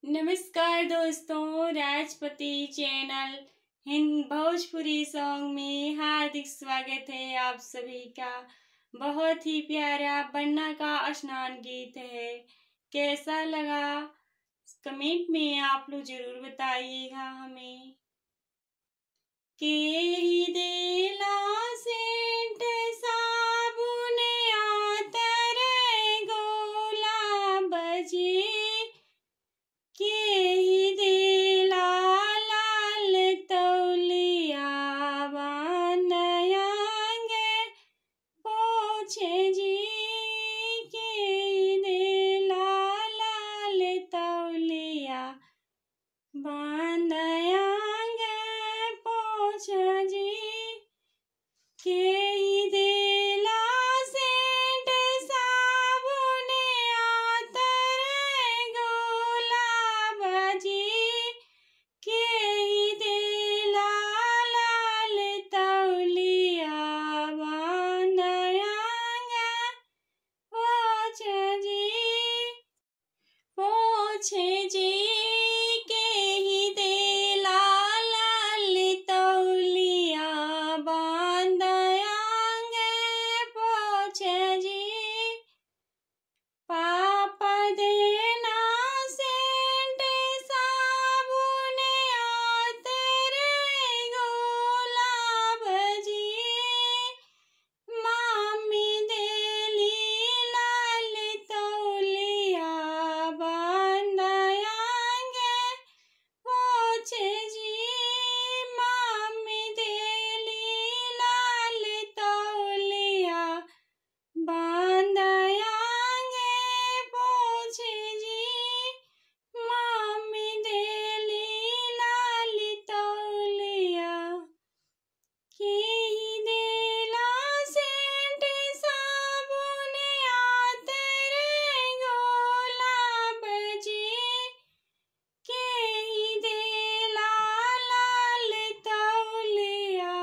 नमस्कार दोस्तों, Rajpati channel Hind Bhojpuri song में हार्दिक स्वागत है आप सभी का। बहुत ही प्यारा बन्ना का स्नान गीत है। कैसा लगा कमेंट में आप लोग जरूर बताइएगा हमें। के ही देला सेंट साबुन आतर गोला बजे, के ही देला लाल तौलिया नयांगे पोछे जी, के ही देला लाल तौलिया नयांगे पोछे जी, के ही देला सेंट साबुन आतर गोला बजी, के ही देला लाल तौलिया नयांगे पोछे जी, के ही देला लाल तौलिया नयांगे पोछे जी। पापा देना सेंट साबुन आतर गोला बजी, मामी देली लाल तौलिया नयांगे पोछे जी, मामी देली लाल तौलिया नयांगे पोछे जी, मामी देली लाल तौलिया। के ही देला सेंट साबुन आतर गोला बजी, के ही देला लाल तौलिया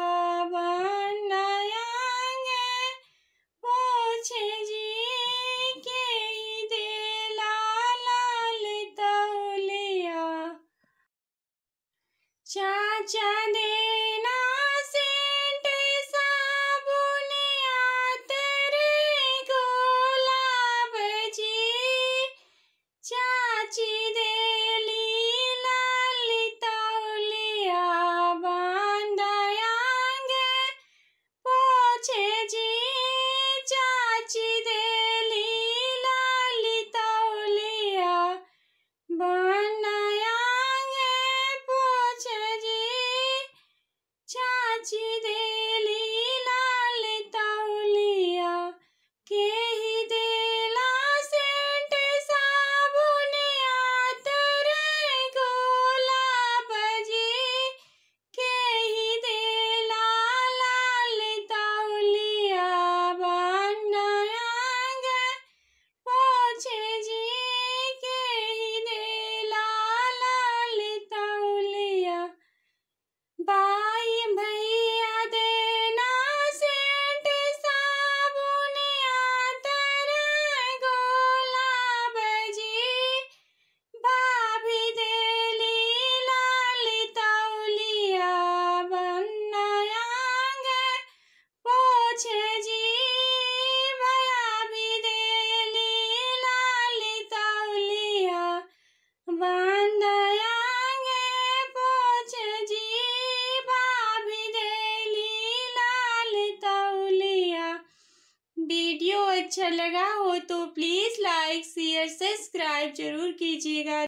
नयांगे पोछे जी, के ही देला लाल तौलिया। चाचा देना सेंट साबुन आतर गोला बजी, चाची देली लाल तौलिया नयांगे पोछे जी, चाची देली लाल तौलिया नयांगे पोछे जी, चाची देली लाल तौलिया। के ही देला सेंट साबुन आतर गोला बजी, के ही देला लाल तौलिया नयांगे पोछे जी, के ही देला लाल तौलिया। बाई भैया देना सेंट साबुन आतर गोला बजी, भाभी देली लाल तौलिया नयांगे पोछे जी, भैया भी देली लाल तौलिया नयांगे पोछे जी, भाभी देली लाल तौलिया। वीडियो अच्छा लगा हो तो प्लीज़ लाइक शेयर सब्सक्राइब जरूर कीजिएगा।